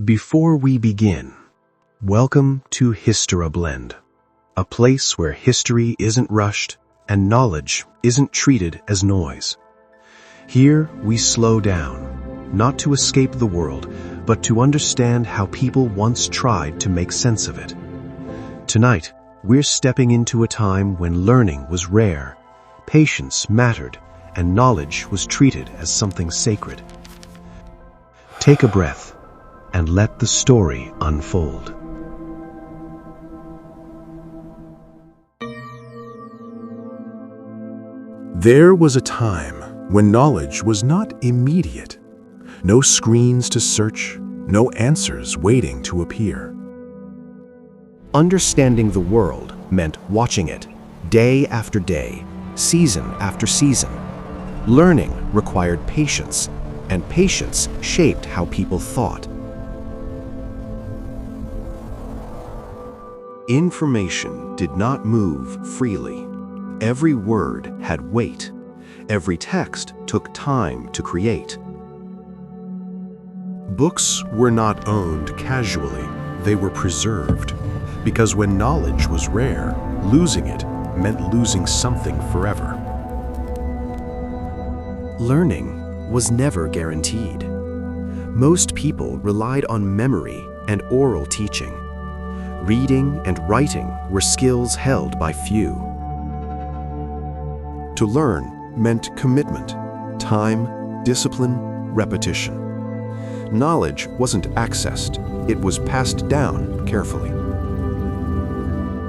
Before we begin, welcome to HistoraBlend, a place where history isn't rushed and knowledge isn't treated as noise. Here we slow down, not to escape the world, but to understand how people once tried to make sense of it. Tonight, we're stepping into a time when learning was rare, patience mattered, and knowledge was treated as something sacred. Take a breath and let the story unfold. There was a time when knowledge was not immediate. No screens to search, no answers waiting to appear. Understanding the world meant watching it, day after day, season after season. Learning required patience, and patience shaped how people thought. Information did not move freely. Every word had weight. Every text took time to create. Books were not owned casually, they were preserved. Because when knowledge was rare, losing it meant losing something forever. Learning was never guaranteed. Most people relied on memory and oral teaching. Reading and writing were skills held by few. To learn meant commitment, time, discipline, repetition. Knowledge wasn't accessed, it was passed down carefully.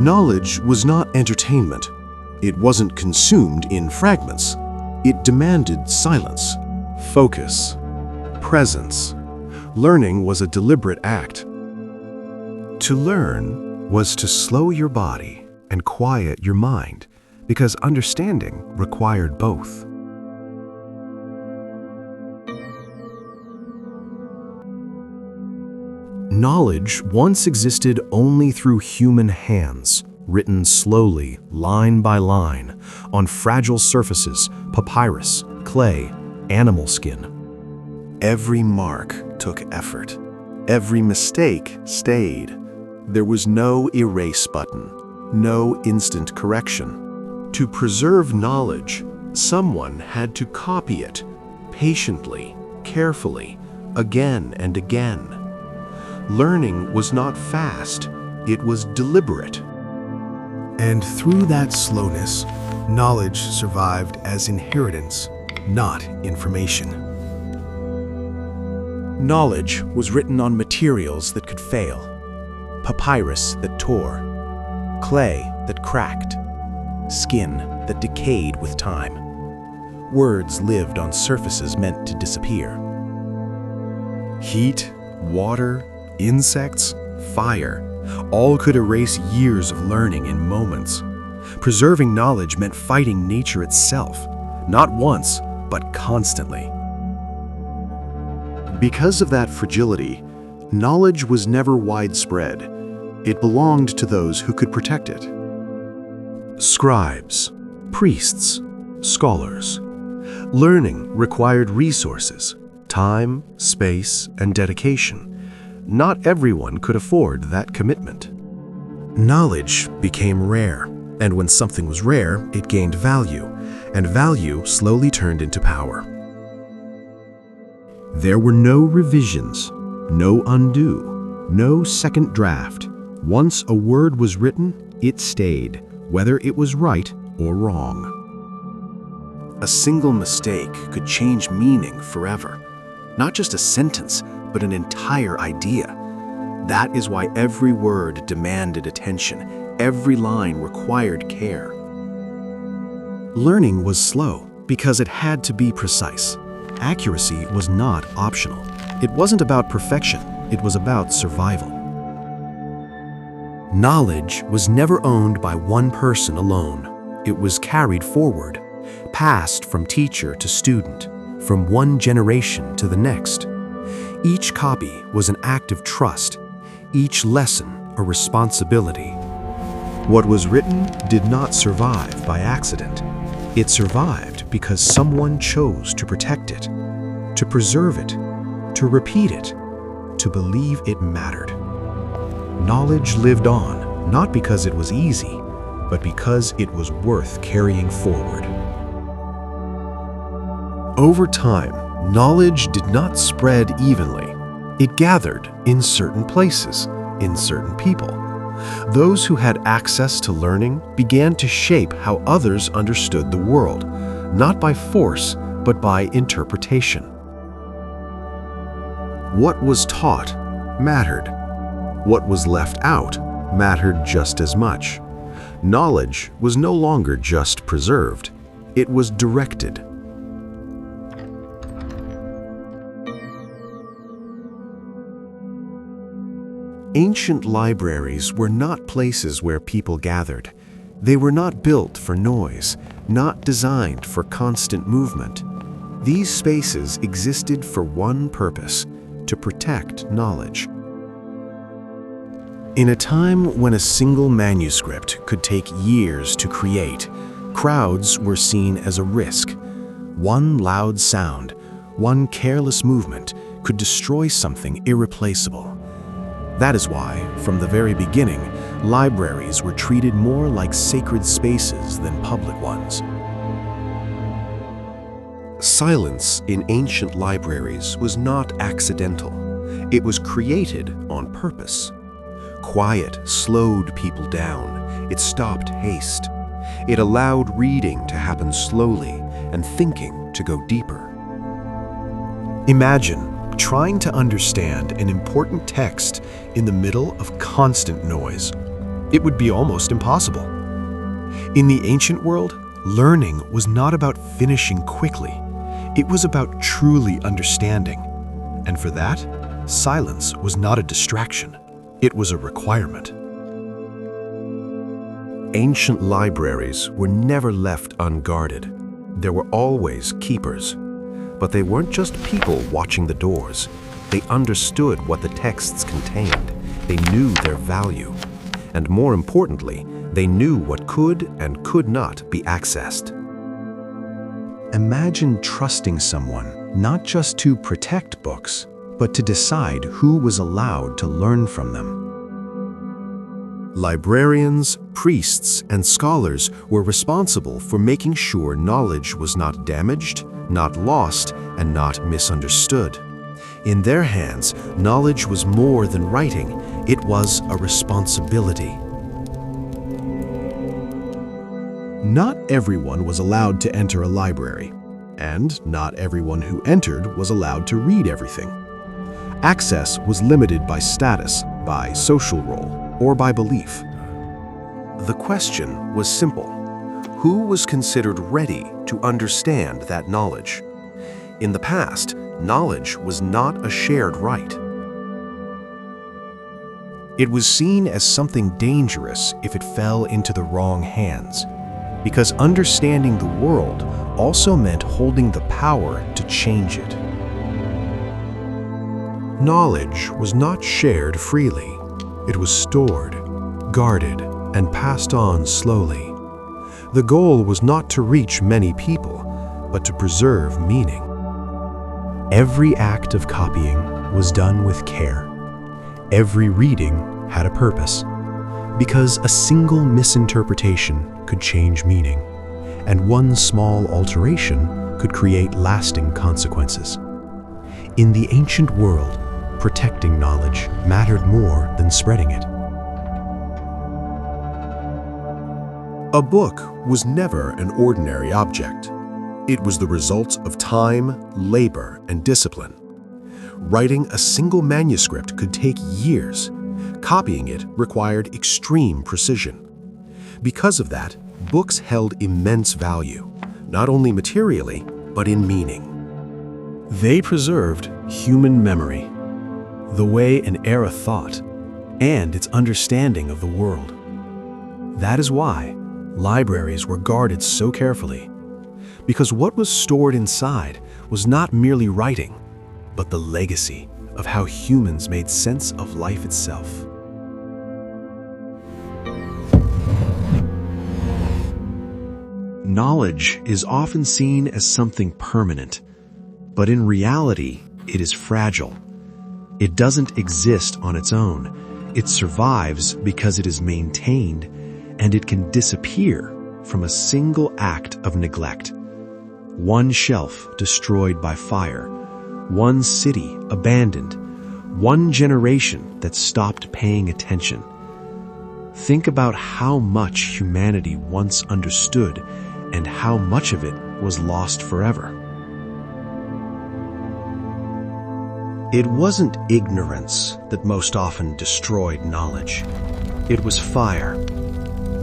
Knowledge was not entertainment. It wasn't consumed in fragments. It demanded silence, focus, presence. Learning was a deliberate act. To learn was to slow your body and quiet your mind, because understanding required both. Knowledge once existed only through human hands, written slowly, line by line, on fragile surfaces, papyrus, clay, animal skin. Every mark took effort. Every mistake stayed. There was no erase button, no instant correction. To preserve knowledge, someone had to copy it, patiently, carefully, again and again. Learning was not fast, it was deliberate. And through that slowness, knowledge survived as inheritance, not information. Knowledge was written on materials that could fail, papyrus that tore, clay that cracked, skin that decayed with time. Words lived on surfaces meant to disappear. Heat, water, insects, fire, all could erase years of learning in moments. Preserving knowledge meant fighting nature itself, not once, but constantly. Because of that fragility, knowledge was never widespread. It belonged to those who could protect it. Scribes, priests, scholars. Learning required resources, time, space, and dedication. Not everyone could afford that commitment. Knowledge became rare, and when something was rare, it gained value, and value slowly turned into power. There were no revisions, no undo, no second draft. Once a word was written, it stayed, whether it was right or wrong. A single mistake could change meaning forever. Not just a sentence, but an entire idea. That is why every word demanded attention, every line required care. Learning was slow because it had to be precise. Accuracy was not optional. It wasn't about perfection, it was about survival. Knowledge was never owned by one person alone. It was carried forward, passed from teacher to student, from one generation to the next. Each copy was an act of trust, each lesson a responsibility. What was written did not survive by accident. It survived because someone chose to protect it, to preserve it, to repeat it, to believe it mattered. Knowledge lived on, not because it was easy, but because it was worth carrying forward. Over time, knowledge did not spread evenly. It gathered in certain places, in certain people. Those who had access to learning began to shape how others understood the world, not by force, but by interpretation. What was taught mattered. What was left out mattered just as much. Knowledge was no longer just preserved, it was directed. Ancient libraries were not places where people gathered. They were not built for noise, not designed for constant movement. These spaces existed for one purpose: to protect knowledge. In a time when a single manuscript could take years to create, crowds were seen as a risk. One loud sound, one careless movement could destroy something irreplaceable. That is why, from the very beginning, libraries were treated more like sacred spaces than public ones. Silence in ancient libraries was not accidental. It was created on purpose. Quiet slowed people down. It stopped haste. It allowed reading to happen slowly and thinking to go deeper. Imagine trying to understand an important text in the middle of constant noise. It would be almost impossible. In the ancient world, learning was not about finishing quickly. It was about truly understanding. And for that, silence was not a distraction. It was a requirement. Ancient libraries were never left unguarded. There were always keepers. But they weren't just people watching the doors. They understood what the texts contained. They knew their value. And more importantly, they knew what could and could not be accessed. Imagine trusting someone not just to protect books, but to decide who was allowed to learn from them. Librarians, priests, and scholars were responsible for making sure knowledge was not damaged, not lost, and not misunderstood. In their hands, knowledge was more than writing. It was a responsibility. Not everyone was allowed to enter a library, and not everyone who entered was allowed to read everything. Access was limited by status, by social role, or by belief. The question was simple: who was considered ready to understand that knowledge? In the past, knowledge was not a shared right. It was seen as something dangerous if it fell into the wrong hands, because understanding the world also meant holding the power to change it. Knowledge was not shared freely. It was stored, guarded, and passed on slowly. The goal was not to reach many people, but to preserve meaning. Every act of copying was done with care. Every reading had a purpose, because a single misinterpretation could change meaning, and one small alteration could create lasting consequences. In the ancient world, protecting knowledge mattered more than spreading it. A book was never an ordinary object. It was the result of time, labor, and discipline. Writing a single manuscript could take years. Copying it required extreme precision. Because of that, books held immense value, not only materially, but in meaning. They preserved human memory, the way an era thought, and its understanding of the world. That is why libraries were guarded so carefully, because what was stored inside was not merely writing, but the legacy of how humans made sense of life itself. Knowledge is often seen as something permanent, but in reality, it is fragile. It doesn't exist on its own. It survives because it is maintained, and it can disappear from a single act of neglect. One shelf destroyed by fire, one city abandoned, one generation that stopped paying attention. Think about how much humanity once understood and how much of it was lost forever. It wasn't ignorance that most often destroyed knowledge. It was fire,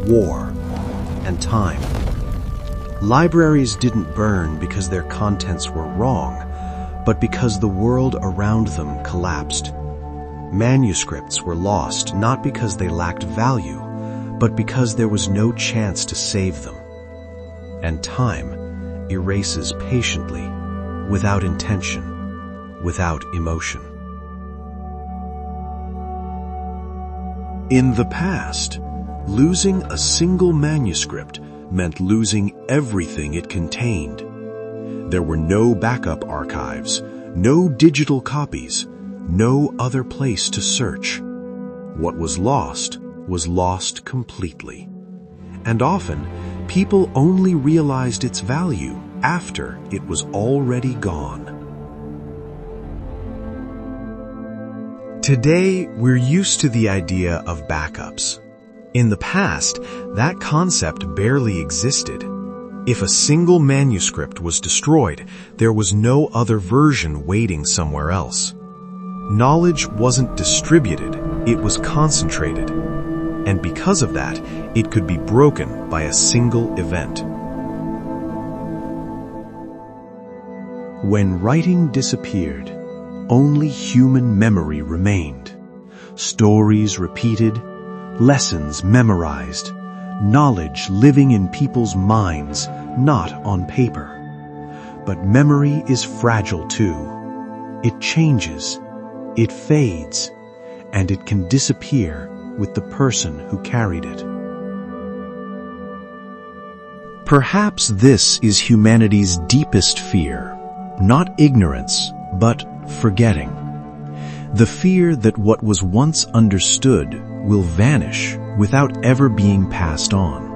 war, and time. Libraries didn't burn because their contents were wrong, but because the world around them collapsed. Manuscripts were lost not because they lacked value, but because there was no chance to save them. And time erases patiently, without intention, without emotion. In the past, losing a single manuscript meant losing everything it contained. There were no backup archives, no digital copies, no other place to search. What was lost completely. And often, people only realized its value after it was already gone. Today, we're used to the idea of backups. In the past, that concept barely existed. If a single manuscript was destroyed, there was no other version waiting somewhere else. Knowledge wasn't distributed, it was concentrated. And because of that, it could be broken by a single event. When writing disappeared, only human memory remained. Stories repeated, lessons memorized, knowledge living in people's minds, not on paper. But memory is fragile too. It changes, it fades, and it can disappear with the person who carried it. Perhaps this is humanity's deepest fear, not ignorance, but forgetting. The fear that what was once understood will vanish without ever being passed on.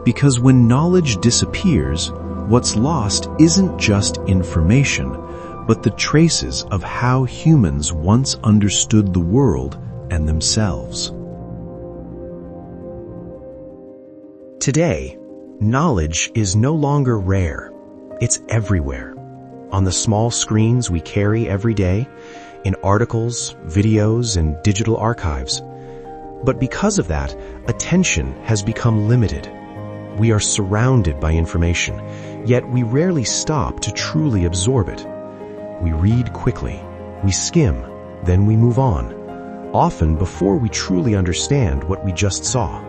Because when knowledge disappears, what's lost isn't just information, but the traces of how humans once understood the world and themselves. Today, knowledge is no longer rare. It's everywhere. On the small screens we carry every day, in articles, videos, and digital archives. But because of that, attention has become limited. We are surrounded by information, yet we rarely stop to truly absorb it. We read quickly, we skim, then we move on, often before we truly understand what we just saw.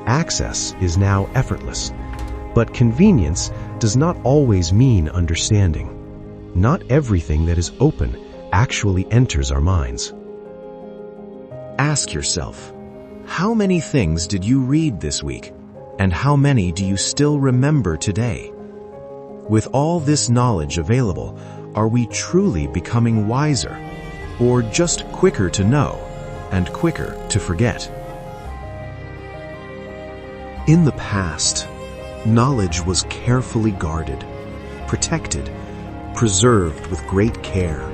Access is now effortless, but convenience does not always mean understanding. Not everything that is open actually enters our minds. Ask yourself, how many things did you read this week? And how many do you still remember today? With all this knowledge available, are we truly becoming wiser? Or just quicker to know and quicker to forget? In the past, knowledge was carefully guarded, protected, preserved with great care.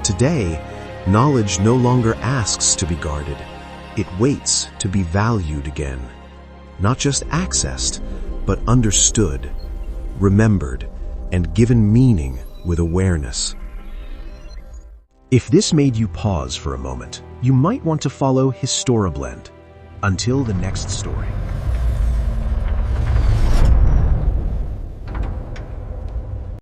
Today, knowledge no longer asks to be guarded. It waits to be valued again. Not just accessed, but understood, remembered, and given meaning with awareness. If this made you pause for a moment, you might want to follow HistoraBlend. Until the next story.